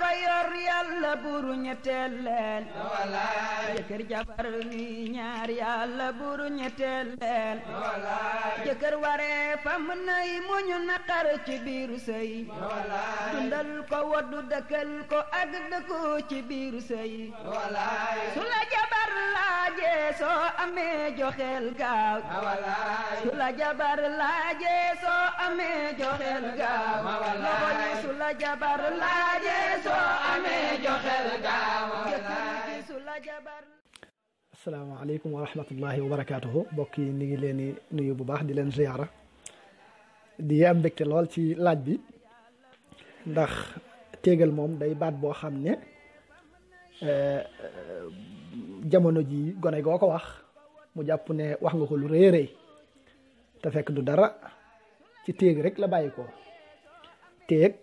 fa yor yàlla buru ñetteel leen jëkkër jabar ñuy ñaar yàlla buru ñetteel leen jëkkër waree fa mën nay muñu naqar ci biiru sëy dundal ko woddu dëkkal ko ak dëkku ci biiru sëy su la jabar laajee soo amee joxeel gaaw su la jabar laajee soo amee joxeel gaaw loxo yi su la jabar laajee soo amee joxeel gaaw su la jabar. asalaamaaleykum wa rahmatullahi wa barakaatuhu mbokk yi ni ngi leen di nuyu bu baax di leen ziyaara di am mbégte lool ci laaj bi ndax téegal moom day baat boo xam ne jamono ji gone goo ko wax mu jàpp ne wax nga ko lu rëy rëy te fekk du dara ci téeg rek la bàyyi ko téeg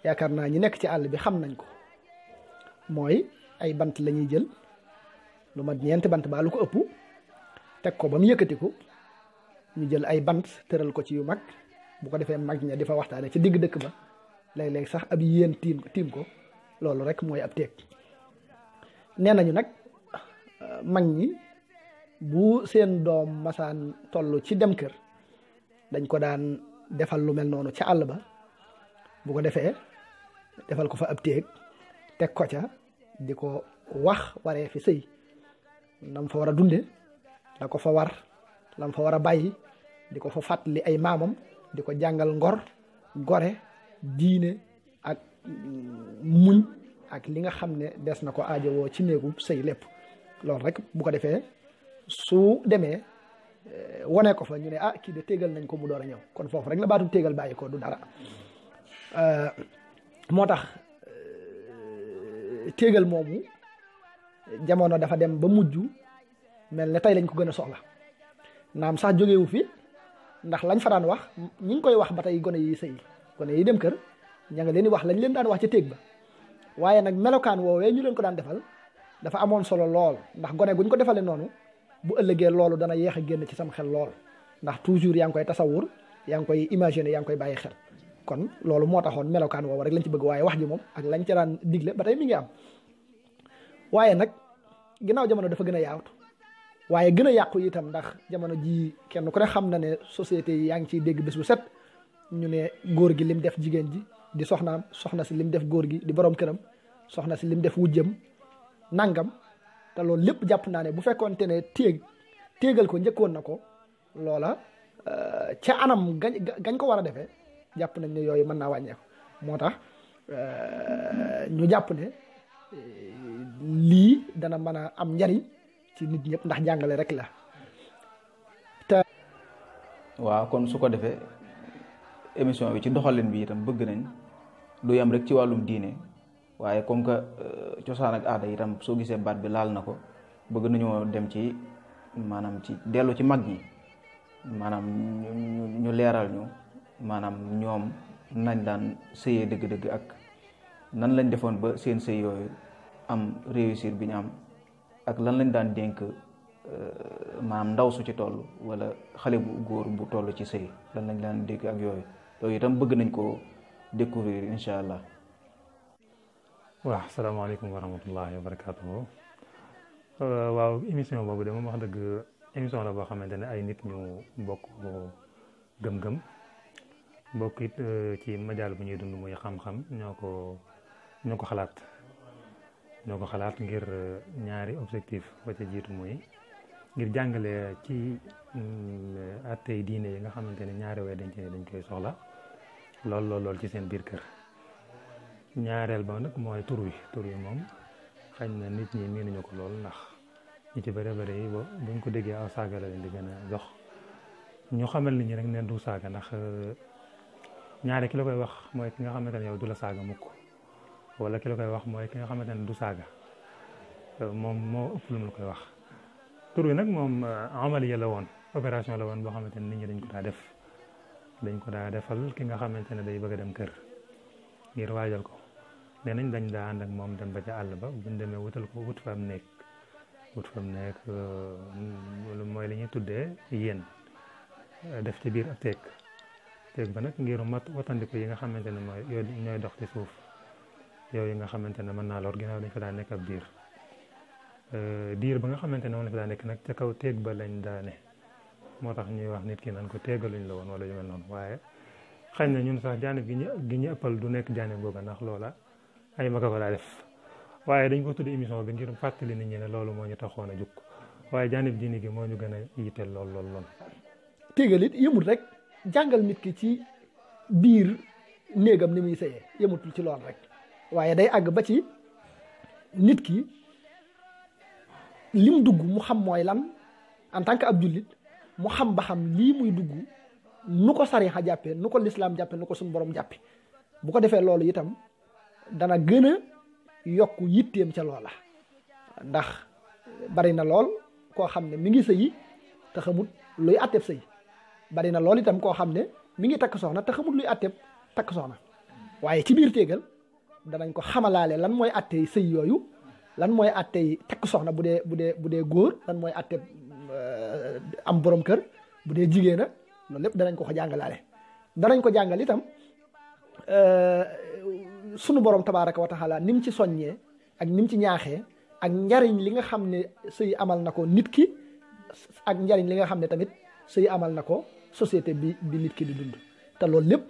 yaakaar naa ñi nekk ci àll bi xam nañ ko mooy ay bant la ñuy jël lu mat ñeenti bant baa lu ko ëpp teg ko ba mu yëkkatiku ñu jël ay bant tëral ko ci yu mag bu ko defee mag ña di fa waxtaane ci digg dëkk ba léeg-léeg sax ab yéen tiim ko loolu rek mooy ab téeg nee nañu nag mag ñi bu seen doom masaan toll ci dem kër dañ ko daan defal lu mel noonu ca àll ba bu ko defee defal ko fa ab téeg teg ko ca di ko wax waree fi sëy nam fa war a dunde la ko fa war lam fa war a bàyyi di ko fa fàttali ay maamam di ko jàngal ngor gore diine ak muñ ak li nga xam ne des na ko aajowoo ci néegu sëy lépp loolu rek bu ko defee su demee wone ko fa ñu ne kii de téegal nañ ko mu door a ñëw kon foofu rek la baatu téegal bàyyi ko du dara moo tax téegal moomu jamono dafa dem ba mujj mel ne tey lañ ko gën a soxla naam sax jógewu fi ndax lañ fa daan wax ñi ngi koy wax ba tey gone yi sëy gone yi dem kër ña nga leen di wax lañ leen daan wax ca téeg ba waaye nag melokaan woowee ñu leen ko daan defal dafa amoon solo lool ndax gone guñ ko defalee noonu bu ëllëgee loolu dana yéex a génn ci sam xel lool ndax toujours yaa ngi koy tasawur yaa ngi koy imaginer yaa ngi koy bàyyi xel kon loolu moo taxoon melokaan woowu rek lañ ci bëgg waaye wax ji moom ak lañ ca daan digle ba tey mi ngi am waaye nag ginnaaw jamono dafa gën a yaatu waaye gën a yàqu itam ndax jamono ji kenn ku ne xam na ne société yi yaa ngi ciy dégg bés bu set ñu ne góor gi lim def jigéen ji di soxnaam soxna si lim def góor gi di borom këram soxna si lim def wujjam nangam te loolu lépp jàpp naa ne bu fekkoonte ne téegal ko njëkkoon na ko loola ca anam gañ ko war a defee jàpp nañ ne yooyu mën naa wàññeeku moo tax ñu jàpp ne lii dana mën a am njariñ ci nit ñëpp ndax jàngale rek la te waaw kon su ko defee émission bi ci doxalin bi itam bëgg nañ du yam rek ci wàllum diine waaye comme que cosaan ak aada itam soo gisee baat bi laal na ko bëgg nañoo dem ci maanaam ci dellu ci mag ñi maanaam ñu leeral ñu maanaam ñoom nañ daan sëyee dëgg-dëgg ak nan lañ defoon ba seen sëy yooyu am réussir bi ñu am ak lan lañ daan dénk maanaam ndaw su ci toll wala xale bu góor bu toll ci sëy lan lañ daan dénk ak yooyu loolu itam bëgg nañ koo découvrir incha allah. waaw salaamaaleykum wa rahmatullahi wa barakaatuhu. waaw émission boobu de moom wax dëgg émission la boo xamante ne ay nit ñu bokk gëm-gëm bokk it ci majaal bu ñuy dund muy xam-xam ñoo ko xalaat ngir ñaari objectif ba ca jiitu muy ngir jàngale ci attey diine yi nga xamante ne ñaari way dañ koy soxla lool ci seen biir kër. ñaareel ba nag mooy tur wi moom xañ na nit ñi miinuñu ko lool ndax ñi ci bëri yi buñ ko déggee aw saaga la leen di gën a jox ñu xamal nit ñi rek neen du saaga ndax ñaare ki la koy wax mooy ki nga xamante ne yow du la saaga mukk wala ki la koy wax mooy ki nga xamante ne du saaga moom moo ëpp lu mu la koy wax. tur wi nag moom amaliya la woon opération la woon boo xamante ne nit ñi dañ ko daa defal ki nga xamante ne day bëgg a dem kër ngir waajal ko nee nañ dañ daa ànd ak moom dem ba ca àll ba buñ demee wut fa am nekk mooy li ñuy tuddee yéen def ci biir ab teeg ba nag ngir watandiku yi nga xamante ne mooy ñooy dox ci suuf yooyu nga xamante ne mën naa lor ginnaaw dañ fa daa nekk ab diir ba nga xamante ne moom la fa daa nekk nag ca kaw téeg ba lañ daane moo tax ñuy wax nit ki nan ko téegaluñ la woon wala yu mel noonu waaye xëy na ñun sax jaanib gi ñu ëppal du nekk jaanib googa ndax loola ay maga ko daa def waaye dañ ko tudd émission bi ngir fàttali nit ñi ne loolu moo ñu taxoon a jukk waaye jaanib diini gi moo ñu gën a yitteel lool. téegal it yëmut rek jàngal nit ki ci biir néegam ni muy sëyee yëmutul ci lool rek waaye day àgg ba ci nit ki lim dugg mu xam mooy lan en tant que ab jullit mu xam ba xam lii muy dugg nu ko sarixa jàppe nu ko lislaam jàppe nu ko suñu borom jàppe bu ko defee loolu itam dana gën a yokk yitteem ca loola ndax bari na lool koo xam ne mi ngi sëyi te xamut luy atteb sëy bari na lool itam koo xam ne mi ngi takk soxna te xamut luy atteb takk soxna waaye ci biir téegal danañ ko xamalaale lan mooy attey sëy yooyu lan mooy attey takk soxna bu dee góor lan mooy atteb am borom kër bu dee jigéena loolu lépp danañ ko jàngalaale danañ ko jàngal itam sunu borom tabaaraka wa taala ni mu ci soññee ak ni mu ci ñaaxee ak njariñ li nga xam ne sëy amal na ko nit ki ak njariñ li nga xam ne tamit sëy amal na ko société bi nit ki di dund te loolu lépp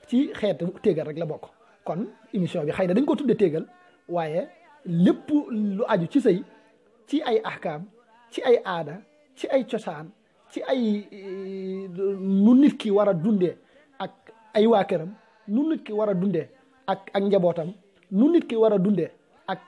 ci xeetu téegal rek la bokk kon émission bi xëy na dañ ko tudde téegal waaye lépp lu aju ci sëy ci ay ahkaam ci ay aada ci ay cosaan ci ay nu nit ki war a dundee ak ay waa këram nu nit ki war a dundee ak njabootam nu nit ki war a dundee ak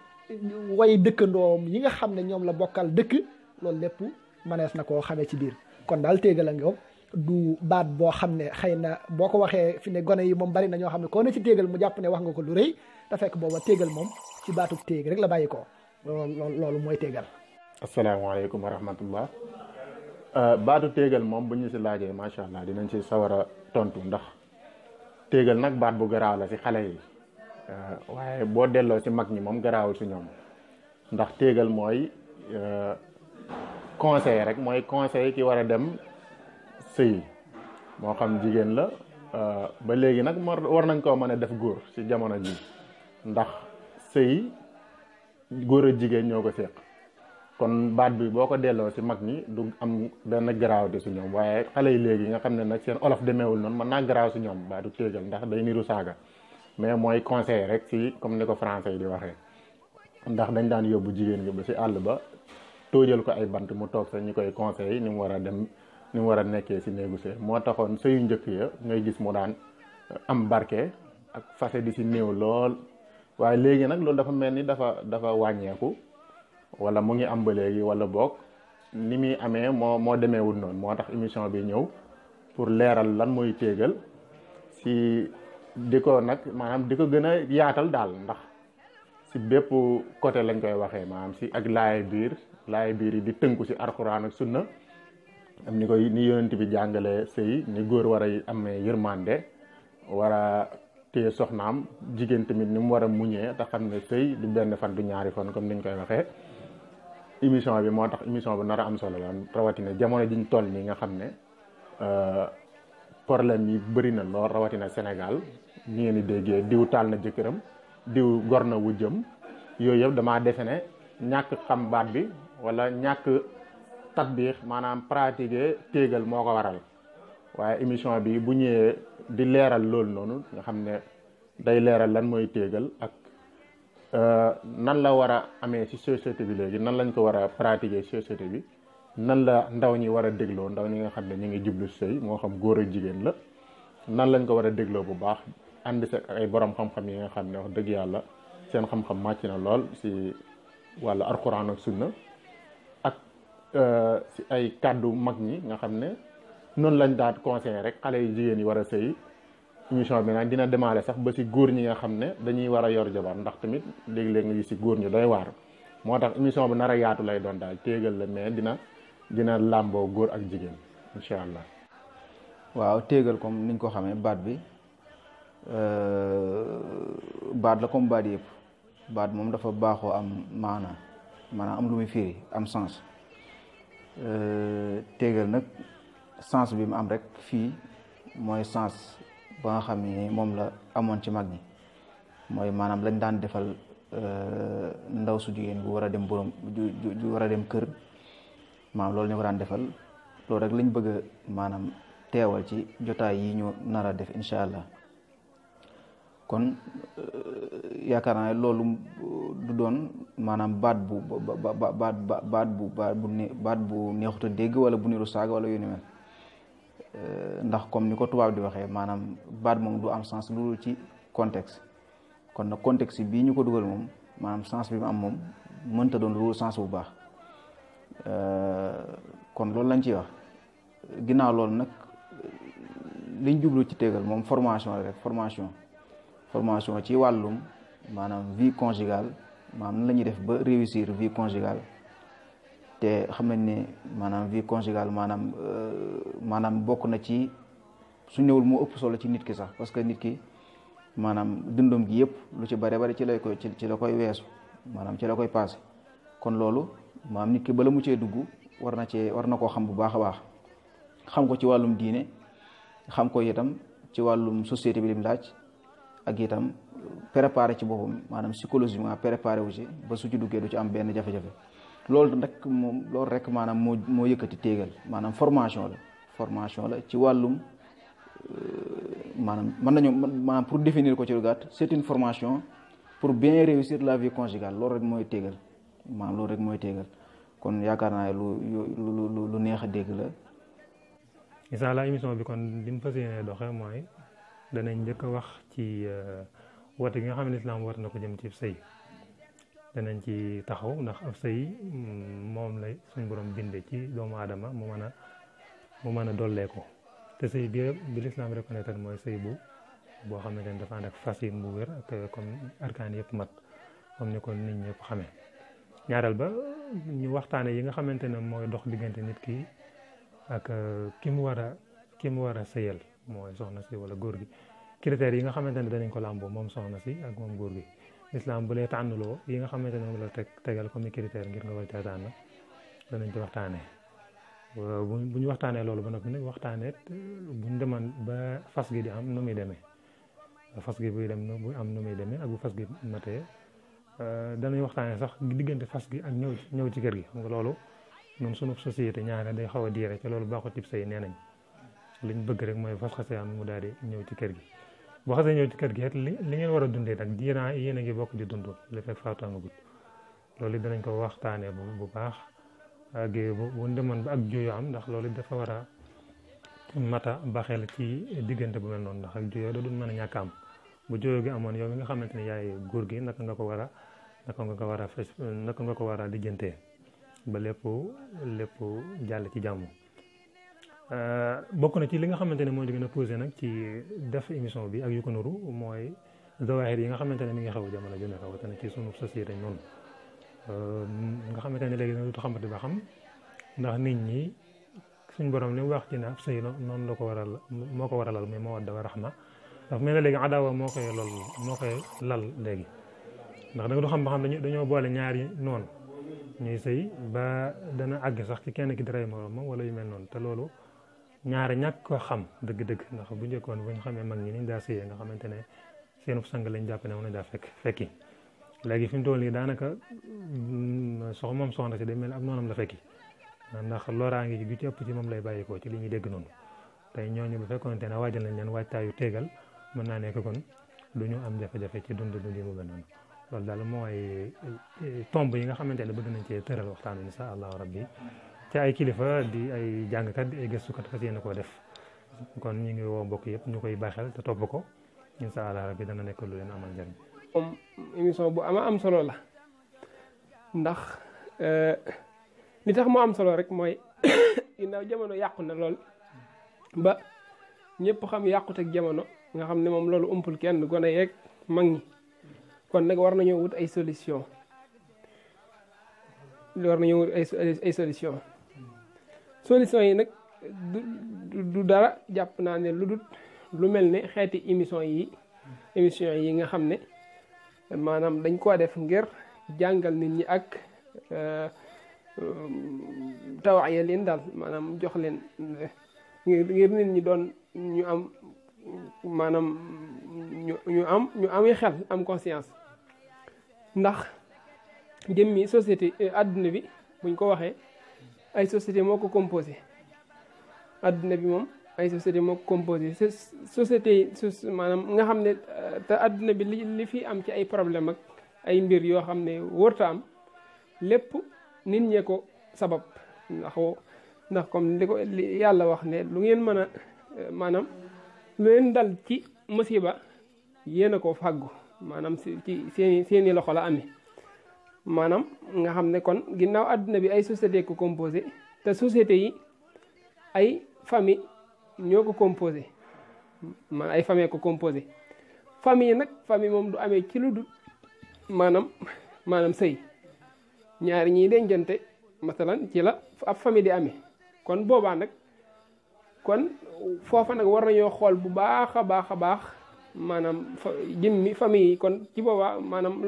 way dëkkandoom yi nga xam ne ñoom la bokkal dëkk loolu lépp manees na koo xamee ci biir kon daal téegal a ngi du baat boo xam ne xëy na boo ko waxee fi ne gone yi moom bari na ñoo xam ne koo ne ci téegal mu jàpp ne wax nga ko lu rëy te fekk booba téegal moom ci baatub téeg rek la bàyyi ko loolu mooy téegal. asalaamaaleykum wa rahmatullah baatu téegal moom bu ñu si laajee macha allah dinañ si sawar a tontu ndax téegal nag baat bu garaaw la si xale yi waaye boo delloo si mag ñi moom garaawul si ñoom ndax téegal mooy conseil rek mooy conseil ki war a dem sëy moo xam jigéen la ba léegi nag war nañ koo mën a def góor si jamono ji ndax sëy góor a jigéen ñoo ko séq kon baat bi boo ko delloo si mag ñi du am benn garaawte si ñoom waaye xale yi léegi nga xam ne nag seen olof demeewul noonu mën naa garaaw si ñoom baatu téegal ndax day niru saaga mais mooy conseil rek si comme ni ko français yi di waxee ndax dañ daan yóbbu jigéen gi ba si àll ba tóojal ko ay bant mu toog sax ñu koy conseil ni mu war a dem ni mu war a nekkee si néegu sëy moo taxoon sëyu njëkk ya ngay gis mu daan am barke ak fase di si néew lool waaye léegi nag loolu dafa mel ni dafa wàññeeku wala mu ngi am ba léegi wala boog ni muy amee moo demeewul noonu moo tax émission bi ñëw pour leeral lan mooy téegal si di ko nag maanaam di ko gën a yaatal daal ndax si bépp côté lañ koy waxee maanaam si ak laay biir yi di tënku si alxuraan ak sunna am ni yonent bi jàngalee sëy ni góor war a amee yërmande war a téye soxnaam jigéen tamit ni mu war a muñee te xam ne sëy du benn fan du ñaari fan comme niñ koy waxee émission bi moo tax émission bi nar a am solo la rawatina jamono jiñ toll nii nga xam ne problème yi bëri na lool rawatina Sénégal ñi ngeen di déggee diw taal na jëkkëram diw gor na wujjam yooyu yëpp damaa defe ne ñàkk xam baat bi wala ñàkk tatbiix maanaam pratiquer téegal moo ko waral waaye émission bi bu ñëwee di leeral loolu noonu nga xam ne day leeral lan mooy téegal ak nan la war a amee ci société bi léegi nan lañ ko war a pratiquer société bi nan la ndaw ñi war a dégloo ndaw ñi nga xam ne ñu ngi jublu sëy moo xam góor ak jigéen la nan lañ ko war a dégloo bu baax ànd si ay borom xam-xam yi nga xam ne wax dëgg yàlla seen xam-xam màcc na lool si wàllu alxuraan ak sunna ak si ay kàddu mag ñi nga xam ne noonu lañ daan conseillé rek xale yu jigéen yi war a sëy émission bi nag dina demaale sax ba si góor ñi nga xam ne dañuy war a yor jabar ndax tamit léegi-léegi nga gis si góor ñi doy waar moo tax émission bi nar a yaatu lay doon daal téegal la mais dina làmboo góor ak jigéen incha allah. waaw téegal comme niñ ko xamee baat bi baat la comme baat yëpp baat moom dafa baaxoo am maanaam am lu muy firi am sens téegal nag sens bi mu am rek fii mooy sens ba nga xam ni moom la amoon ci mag ñi mooy maanaam lañ daan defal ndaw su jigéen bu war a dem borom ju war a dem kër maanaam loolu ñu ko daan defal loolu rek lañ bëgg a maanaam teewal ci jotaay yi ñu nar a def incha allah kon yaakaar naa ne loolu du doon maanaam baat bu neexut a dégg wala bu niru saaga wala yu ni mel ndax comme ni ko tubaab di waxee maanaam baat moom du am sens loolu ci contexte kon nag contexte bii ñu ko dugal moom maanaam sens bi mu am moom mënta doon loolu sens bu baax kon loolu lañ ciy wax ginnaaw loolu nag liñ jublu ci tegal moom formation la rek formation ci wàllum maanaam vie conjugale maanaam nan la ñuy def ba réussir vie conjugale te xam nañ ne maanaam vie conjugale maanaam bokk na ci su ñëwul moo ëpp solo ci nit ki sax parce que nit ki maanaam dundam gi yëpp lu ci bare bari ci la koy weesu maanaam ci la koy passé kon loolu maanaam nit ki bala mu cee dugg war na koo xam bu baax a baax xam ko ci wàllum diine xam ko itam ci wàllum société bi lim laaj ak itam préparé ci boppam maanaam psychologiquement préparé wu ci ba su ci duggee du ci am benn jafe-jafe loolu rek maanaam moo yëkkati téegal maanaam formation la ci wàllum maanaam mën nañu maanaam pour définir ko ci lu gàtt c'est une formation pour bien réussir la vie conjugale loolu rek mooy téegal kon yaakaar naa lu neex a dégg la. incha allah émission bi kon li mu fas yéene doxee mooy danañ njëkk a wax ci woote gi nga xam ne islam war na ko jëm ci sëy danañ ci taxaw ndax ab sëy moom lay suñ borom binde ci doomu aadama mu mën a dollee ko te sëy bi l'islam reconnaître mooy sëy boo xamante ne dafa ànd ak fasin bu wér ak comme arkaan yëpp mat comme ni ko nit ñëpp xamee ñaareel ba ñu waxtaane yi nga xamante ne mooy dox diggante nit ki ak ki mu war a sëyal mooy soxna si wala góor gi critères yi nga xamante ne danañ ko làmboo moom soxna si ak moom góor gi l'islam bu lay tànnloo yi nga xamante ne moom la tegal comme critère ngir nga war caa tànn danañ ci waxtaanee bu ñu waxtaanee loolu ba noppi nag waxtaanee buñ demoon ba fas gi di am nu muy demee fas gi buy dem bu am nu muy demee ak bu fas gi matee danañ waxtaanee sax diggante fas gi ak ñëw ci kër gi xam nga loolu ñun sunu société ñaare day xaw a diire ci loolu baaxut ci sëy nee nañ liñ bëgg rek mooy fas xasee am mu daal di ñëw ci kër gi boo xasee ñëw ci kër gi it li ngeen war a dundee nag diiran yéen a ngi bokk di dund li fekk faatu amagut loolu danañ ko waxtaanee bu baax ak bu demoon ba ak juyoo am ndax loolu dafa war a mata baxeel ci diggante bu mel noonu ndax ak juyoo da dul mën a ñàkk am bu juyoo gi amoon yow mi nga xamante ne yaay góor gi naka nga ko war a lijjantee ba lépp jàll ci jàmm bokk na ci li nga xamante ne moo gën a posé nag ci def émission bi ak yu ko nuru mooy zawahir yi nga xamante ne mi ngi xew jamono ju nekk rawatina ci sunu société noonu nga xamante ne léegi nag du xamante ba xam ndax nit ñi suñ borom li mu wax ci ne ab sëy noonu moo ko waralal muy mawadda wa rahma ndax mel na léegi adawa moo koy lal léegi ndax da nga du xam ba xam dañoo boole ñaari noonu ñuy sëy ba dana àgg sax ci kenn ki di rey moroom wala yu mel noonu te loolu ñaari ñàkk ko xam dëgg-dëgg ndax bu njëkkoon bu ñu xamee mag ñi niñ daa sëyee nga xamante ne seenu sang lañ jàpp ne mën na daa fekki léegi fi mu toll nii daanaka moom soxna si day mel ab noonam la fekki ndax loraange gi ci ëpp ci moom lay bàyyikoo ci li ñuy dégg noonu tey ñooñu bu fekkoonte ne waajal nañ leen waajtaayu teegal mën naa nekk kon du ñu am jafe-jafe ci dund yi mu mel noonu loolu daal mooy tomb yi nga xamante ne bëgg nañ cee tëral waxtaan wi insha allahu rabbi ci ay kilifa di ay jàngkat di ay gëstukat fas yéene koo def kon ñu ngi woo mbokk yëpp ñu koy baaxel te topp ko insha allah rabbi dana nekk lu leen amal njëriñ. moom émission bu am solo la ndax li tax mu am solo rek mooy ginnaaw jamono yàqu na lool ba ñëpp xam yàquteg jamono nga xam ne moom loolu umpul kenn gone yeeg mag ñi. kon nag war nañoo wut ay solution solution yi nag du dara jàpp naa ne lu mel ne xeeti émission yi nga xam ne maanaam dañ koo def ngir jàngal nit ñi ak tawaaya leen daal maanaam jox leen ngir nit ñi doon ñu am maanaam ñu am xel am conscience ndax jëmmi société adduna bi buñ ko waxee ay société moo ko composé adduna bi moom ay société moo ko composé société yi maanaam nga xam ne te adduna bi li fi am ci ay problème ak ay mbir yoo xam ne wërta am lépp nit ñee ko sabab ndax comme li yàlla wax ne lu ngeen mën a maanaam lu leen dal ci musiba yéen a ko fàggu maanaam ci seeni loxo la amee maanaam nga xam ne kon ginnaaw adduna bi ay société ko composé te société yi ay famille ñoo ko composé man ay famille ko composé famille nag famille moom du amee ci lu dul maanaam sëy ñaari ñiy dencante masalan ci la ab famille di amee kon boobaa nag kon foofa nag war nañoo xool bu baax a baax maanaam jëmmi famille yi kon ci boobaa maanaam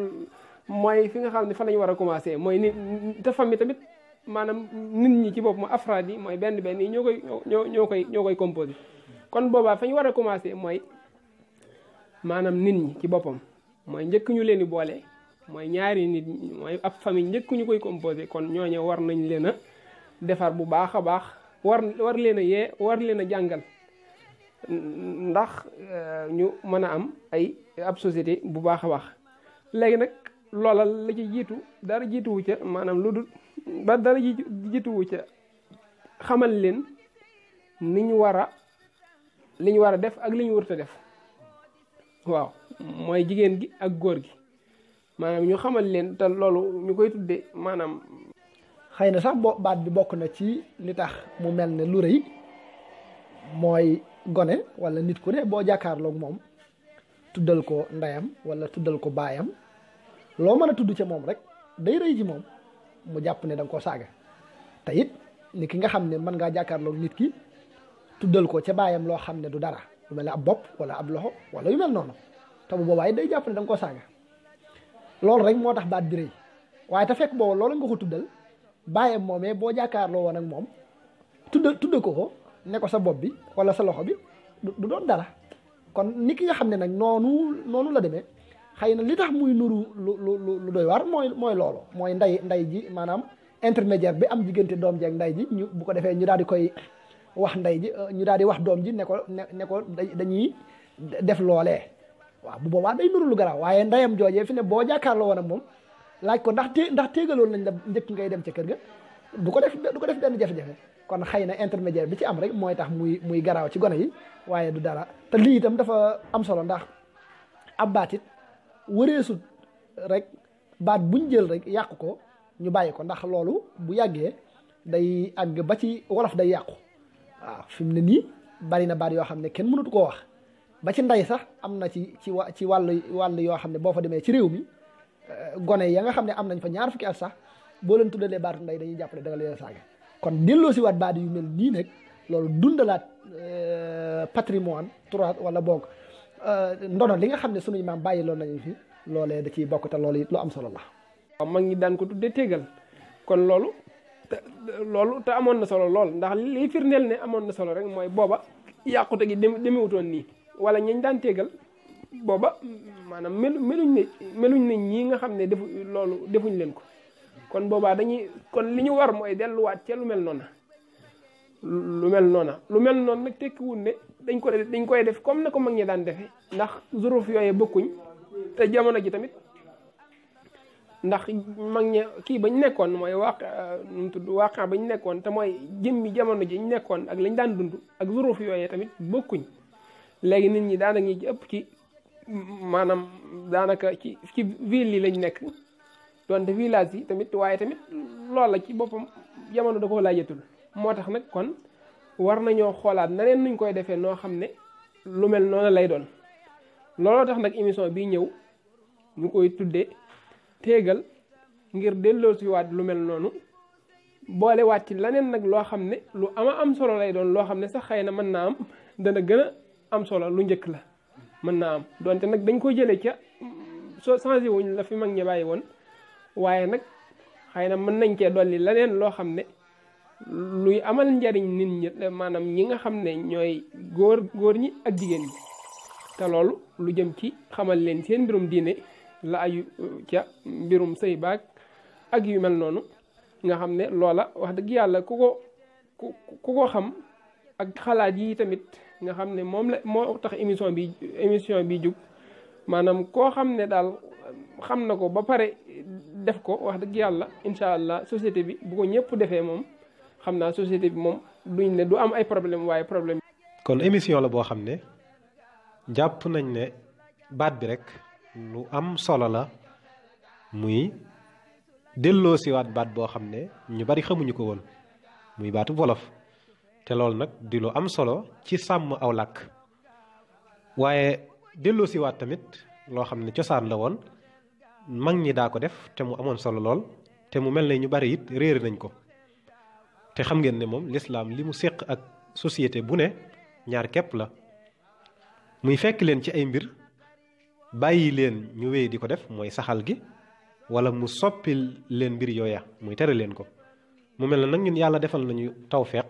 mooy fi nga xam ne fa lañu war a commencé mooy nit te famille tamit maanaam nit ñi ci bopp mooy afraad yi mooy benn yi ñoo koy composé kon boobaa fa ñu war a commencé mooy maanaam nit ñi ci boppam mooy njëkk ñu leen di boole mooy ñaari nit mooy ab famille njëkk ñu koy composé kon ñooñu war nañ leen a defar bu baax a baax war leen a yee war leen a jàngal ndax ñu mën a am ab société bu baax a baax léegi nag loola la ci jiitu dara jiituwu ca maanaam lu dul ba dara jiituwu ca xamal leen li ñu war a def ak li ñu warut a def waaw mooy jigéen gi ak góor gi maanaam ñu xamal leen te loolu ñu koy tuddee maanaam. xëy na sax baat bi bokk na ci li tax mu mel ne lu rëy mooy gone wala nit ku ne boo jàkkaarloog moom tuddal ko ndeyam wala tuddal ko baayam loo mën a tudd ca moom rek day rëy ci moom mu jàpp ne da nga koo saaga te it ni ki nga xam ne mën ngaa jàkkaarloog nit ki tuddal ko ca baayam loo xam ne du dara lu mel ne ab bopp wala ab loxo wala yu mel noonu te bu boobaa day jàpp ne da nga koo saaga loolu rek moo tax baat bi rëy waaye te fekk boobu loolu nga ko tuddal baayam moomee boo jàkkaarloo woon ak moom tudd ko ne ko sa bopp bi wala sa loxo bi du doon dara kon ni ki nga xam ne nag noonu la demee xëy na li tax muy nuru lu doy waar mooy loolu mooy nday ji maanaam intermédiaire bi am diggante doom ji ak nday ji ñu bu ko defee ñu daal di koy wax nday ji ñu daal di wax doom ji ne ko dañuy def loolee waaw bu boobaa day nuru lu garaaw waaye ndayam joojee fi ne boo jàkkaarloo woon ak moom laaj ko ndax téegaloon nañ la njëkk ngay dem ca kër ga du ko def benn jafe-jafe kon xëy na intermédiaire bi ci am rek mooy tax muy garaaw ci gone yi waaye du dara te lii itam dafa am solo ndax ab baatit wëreesut rek baat buñ jël rek yàqu ko ñu bàyyi ko ndax loolu bu yàggee day àgg ba ci wolof day yàqu waaw fi mu ne nii bari na baat yoo xam ne kenn mënatu koo wax ba ci ndey sax am na ci wàll yoo xam ne boo fa demee ci réew mi gone ya nga xam ne am nañ fa ñaar fukki at sax boo leen tuddalee baatu ndey dañuy jàpp ne da nga leen saaga kon delloo si waat baat yu mel nii nag loolu dundalaat patrimoine trois wala boog ndono li nga xam ne sunuy maam bàyyi loolu nañu fi loolee da ciy bokk te loolu it lu am solo la. waaw mag ñi daan ko tuddee téegal kon loolu te amoon na solo lool ndax li firndeel ne amoon na solo rek mooy booba yàqute gi demewutoon nii wala ñañ daan téegal booba maanaam meluñ ne ñii nga xam ne defuñ leen ko kon boobaa kon li ñu war mooy delluwaat ca lu mel noona nag tekkiwul ne dañ koy def comme na ko mag ñi daan defee ndax zuruf yooyu bokkuñ te jamono ji tamit ndax mag ñi kii bañ nekkoon mooy waaqa bañ nekkoon te mooy jëmmi jamono ji ñu nekkoon ak lañ daan dund ak zuruf yooyu tamit bokkuñ léegi nit ñi daanaka ñi ci ëpp ci maanaam daanaka ci ville yi lañ nekk donte village yi tamit waaye tamit loola ci boppam jamono da ko laajatul moo tax nag kon war nañoo xoolaat naneen nuñ koy defee noo xam ne lu mel noonu lay doon looloo tax nag émission bii ñëw ñu koy tuddee téegal ngir delloo si waat lu mel noonu boole waat ci laneen nag loo xam ne lu am solo lay doon loo xam ne sax xëy na mën naa am dana gën a am solo lu njëkk la mën naa am donte nag dañ ko jëlee ca soo changé wuñ la fi mag ñi bàyyi woon waaye nag xëy na mën nañ cee dolli leneen loo xam ne luy amal njariñ nit ñi maanaam ñi nga xam ne ñooy góor ñi ak jigéen ñi te loolu lu jëm ci xamal leen seen mbirum diine la ayu ca mbirum sëy baag ak yu mel noonu nga xam ne loola wax dëgg yàlla ku ko xam ak xalaat yi tamit nga xam ne moom la moo tax émission bi jug maanaam koo xam ne daal xam na ko ba pare def ko wax dëgg yàlla incha allah société bi bu ko ñëpp defee moom xam naa société bi moom duñ ne du am ay problème waaye problème. kon émission la boo xam ne jàpp nañ ne baat bi rek lu am solo la muy delloo siwaat baat boo xam ne ñu bari xamuñu ko woon muy baatu wolof te loolu nag di lu am solo ci sàmm aw làkk waaye delloo siwaat tamit loo xam ne cosaan la woon mag ñi daa ko def te mu amoon solo lool te mu mel ne ñu bari it réer nañ ko te xam ngeen ne moom lislaam li mu séq ak société bu ne ñaar képp la muy fekk leen ci ay mbir bàyyi leen ñu wéy di ko def mooy saxal gi wala mu soppil leen mbir yooya muy tere leen ko mu mel ne nag ñun yàlla defal nañu tawfeex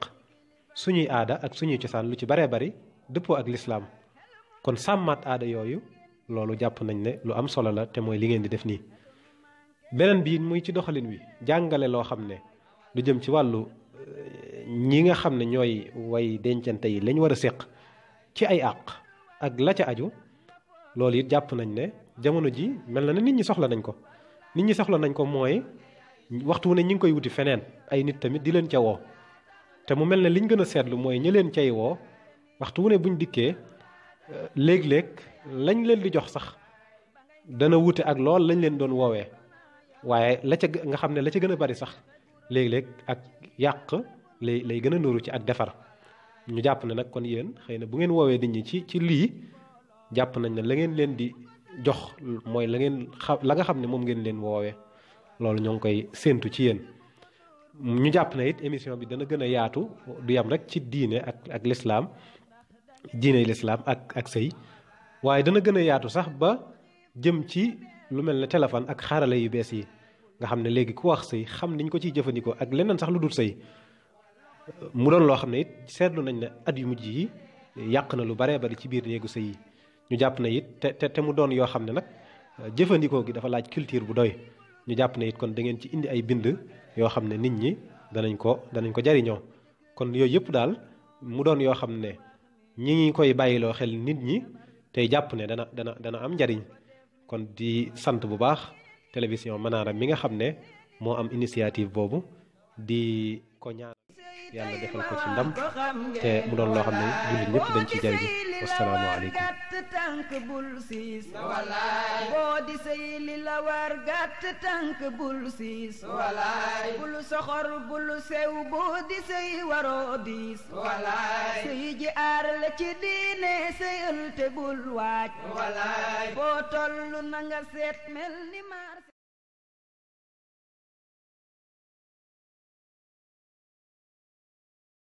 suñuy aada ak suñuy cosaan lu ci baree bari dëppoo ak lislaam kon sàmmaat aada yooyu loolu jàpp nañ ne lu am solo la te mooy li ngeen di def nii beneen bi muy ci doxalin wi jàngale loo xam ne lu jëm ci wàllu ñi nga xam ne ñooy way dencante yi lañ war a séq ci ay àq ak la ca aju loolu it jàpp nañ ne jamono ji mel na ne nit ñi soxla nañ ko mooy waxtu wu ne ñi ngi koy wuti feneen ay nit tamit di leen ca woo te mu mel ne liñ gën a seetlu mooy ñi leen cay woo waxtu wu ne buñ dikkee léeg-léeg lañ leen di jox sax dana wute ak lool lañ leen doon woowee waaye la ca nga xam ne la ca gën a bari sax léeg-léeg ak yàq lay gën a nuru ci ak defar ñu jàpp ne nag kon yéen xëy na bu ngeen woowee nit ñi ci lii jàpp nañ ne la ngeen leen di jox mooy la nga xam ne moom ngeen leen woowee loolu ñoo ngi koy séentu ci yéen ñu jàpp ne it émission bi dana gën a yaatu du yam rek ci diine ak lislaam diine lislaam ak sëy waaye dana gën a yaatu sax ba jëm ci lu mel ne téléphone ak xarala yu bees yi nga xam ne léegi ku wax sëy xam niñ ko ciy jëfandikoo ak leneen sax lu dul sëy mu doon loo xam ne it seetlu nañ ne at yu mujj yi yàq na lu baree bari ci biir néegu sëy yi ñu jàpp ne it te mu doon yoo xam ne nag jëfandikoo gi dafa laaj culture bu doy ñu jàpp ne it kon da ngeen ci indi ay bind yoo xam ne nit ñi danañ ko jariñoo kon yooyu yëpp daal mu doon yoo xam ne ñi ngi koy bàyyiloo xel nit ñi tey jàpp ne dana am njariñ kon di sant bu baax télévision Manara mi nga xam ne moo am initiative boobu di ko ñaan yàlla defal ko ci ndam te mu doon loo xam ne jullit ñëpp dañ ci jariñu wasalaamaaleykum tànk bul siis boo di sëy li la war gàtt tànk bul siis bul soxor bul sew boo di sëy waroo diis sëy ji aar la ci diine sëyal te bul waaj boo tollu na nga seet mel ni maar